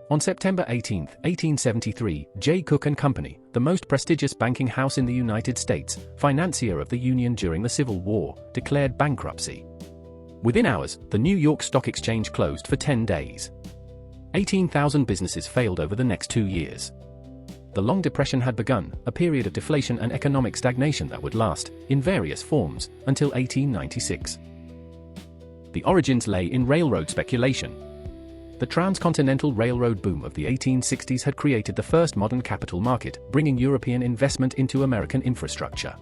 On September 18, 1873, Cooke and Company, the most prestigious banking house in the United States, financier of the Union during the Civil War, declared bankruptcy. Within hours, the New York Stock Exchange closed for 10 days. 18,000 businesses failed over the next 2 years. The Long Depression had begun, a period of deflation and economic stagnation that would last, in various forms, until 1896. The origins lay in railroad speculation. The transcontinental railroad boom of the 1860s had created the first modern capital market, bringing European investment into American infrastructure.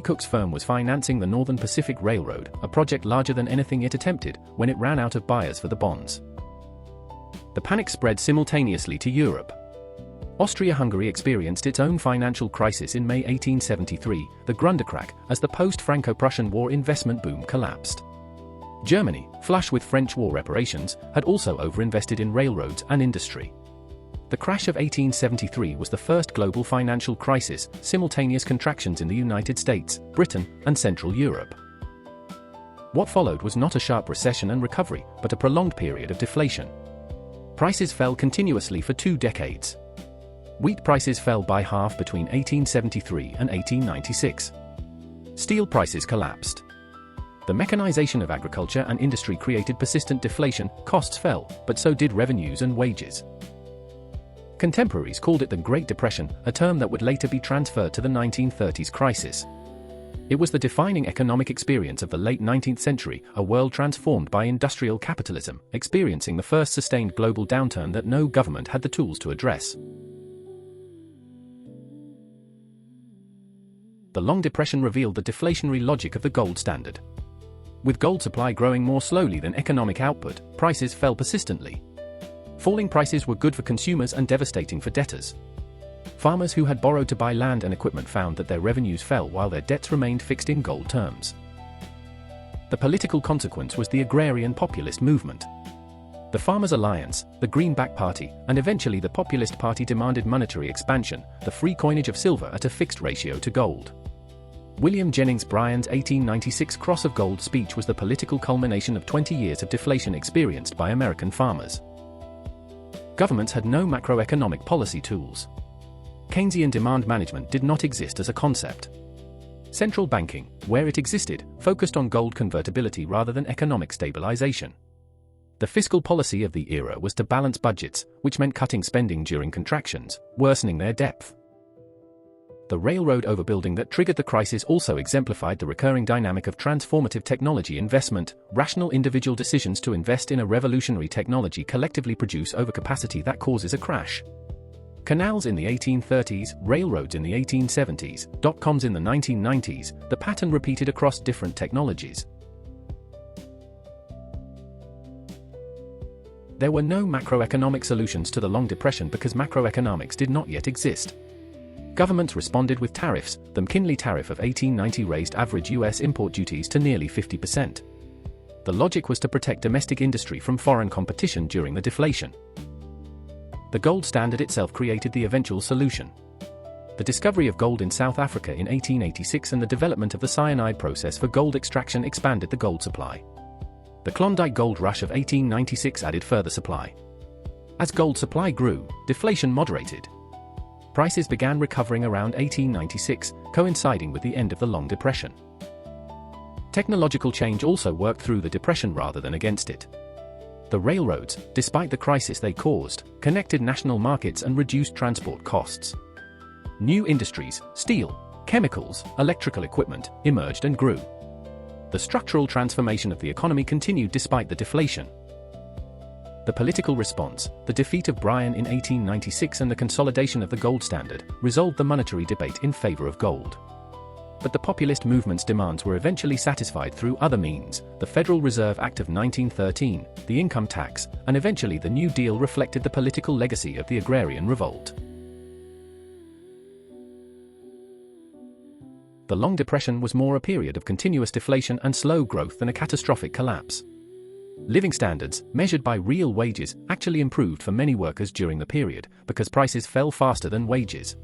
Cooke's firm was financing the Northern Pacific Railroad, a project larger than anything it attempted, when it ran out of buyers for the bonds. The panic spread simultaneously to Europe. Austria-Hungary experienced its own financial crisis in May 1873, the Gründerkrieg, as the post-Franco-Prussian War investment boom collapsed. Germany, flush with French war reparations, had also overinvested in railroads and industry. The crash of 1873 was the first global financial crisis, simultaneous contractions in the United States, Britain, and Central Europe. What followed was not a sharp recession and recovery, but a prolonged period of deflation. Prices fell continuously for 2 decades. Wheat prices fell by half between 1873 and 1896. Steel prices collapsed. The mechanization of agriculture and industry created persistent deflation, costs fell, but so did revenues and wages. Contemporaries called it the Great Depression, a term that would later be transferred to the 1930s crisis. It was the defining economic experience of the late 19th century, a world transformed by industrial capitalism, experiencing the first sustained global downturn that no government had the tools to address. The Long Depression revealed the deflationary logic of the gold standard. With gold supply growing more slowly than economic output, prices fell persistently. Falling prices were good for consumers and devastating for debtors. Farmers who had borrowed to buy land and equipment found that their revenues fell while their debts remained fixed in gold terms. The political consequence was the agrarian populist movement. The Farmers' Alliance, the Greenback Party, and eventually the Populist Party demanded monetary expansion, the free coinage of silver at a fixed ratio to gold. William Jennings Bryan's 1896 Cross of Gold speech was the political culmination of 20 years of deflation experienced by American farmers. Governments had no macroeconomic policy tools. Keynesian demand management did not exist as a concept. Central banking, where it existed, focused on gold convertibility rather than economic stabilization. The fiscal policy of the era was to balance budgets, which meant cutting spending during contractions, worsening their depth. The railroad overbuilding that triggered the crisis also exemplified the recurring dynamic of transformative technology investment. Rational individual decisions to invest in a revolutionary technology collectively produce overcapacity that causes a crash. Canals in the 1830s, railroads in the 1870s, dot-coms in the 1990s, the pattern repeated across different technologies. There were no macroeconomic solutions to the Long Depression because macroeconomics did not yet exist. Governments responded with tariffs. The McKinley Tariff of 1890 raised average U.S. import duties to nearly 50%. The logic was to protect domestic industry from foreign competition during the deflation. The gold standard itself created the eventual solution. The discovery of gold in South Africa in 1886 and the development of the cyanide process for gold extraction expanded the gold supply. The Klondike Gold Rush of 1896 added further supply. As gold supply grew, deflation moderated. Prices began recovering around 1896, coinciding with the end of the Long Depression. Technological change also worked through the Depression rather than against it. The railroads, despite the crisis they caused, connected national markets and reduced transport costs. New industries, steel, chemicals, electrical equipment, emerged and grew. The structural transformation of the economy continued despite the deflation. The political response, the defeat of Bryan in 1896 and the consolidation of the gold standard, resolved the monetary debate in favor of gold. But the populist movement's demands were eventually satisfied through other means. The Federal Reserve Act of 1913, the income tax, and eventually the New Deal reflected the political legacy of the agrarian revolt. The Long Depression was more a period of continuous deflation and slow growth than a catastrophic collapse. Living standards, measured by real wages, actually improved for many workers during the period, because prices fell faster than wages.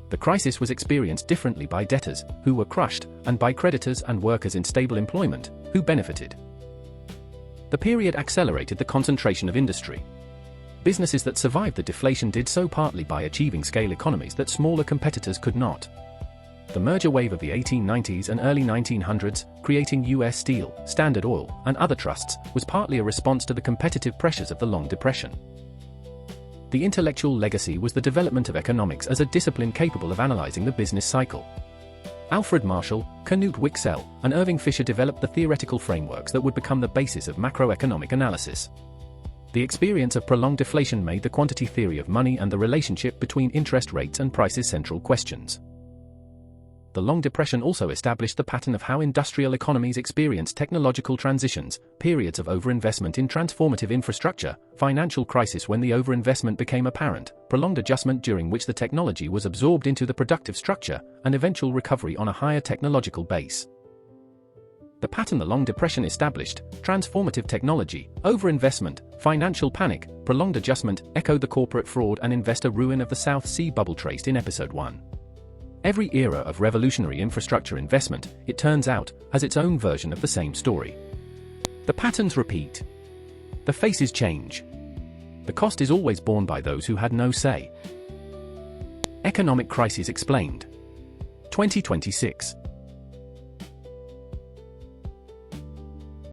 The crisis was experienced differently by debtors, who were crushed, and by creditors and workers in stable employment, who benefited. The period accelerated the concentration of industry. Businesses that survived the deflation did so partly by achieving scale economies that smaller competitors could not. The merger wave of the 1890s and early 1900s, creating US Steel, Standard Oil, and other trusts, was partly a response to the competitive pressures of the Long Depression. The intellectual legacy was the development of economics as a discipline capable of analyzing the business cycle. Alfred Marshall, Knut Wicksell, and Irving Fisher developed the theoretical frameworks that would become the basis of macroeconomic analysis. The experience of prolonged deflation made the quantity theory of money and the relationship between interest rates and prices central questions. The Long Depression also established the pattern of how industrial economies experience technological transitions, periods of overinvestment in transformative infrastructure, financial crisis when the overinvestment became apparent, prolonged adjustment during which the technology was absorbed into the productive structure, and eventual recovery on a higher technological base. The pattern the Long Depression established, transformative technology, overinvestment, financial panic, prolonged adjustment, echoed the corporate fraud and investor ruin of the South Sea bubble traced in Episode 1. Every era of revolutionary infrastructure investment, it turns out, has its own version of the same story. The patterns repeat. The faces change. The cost is always borne by those who had no say. Economic Crisis Explained. 2026.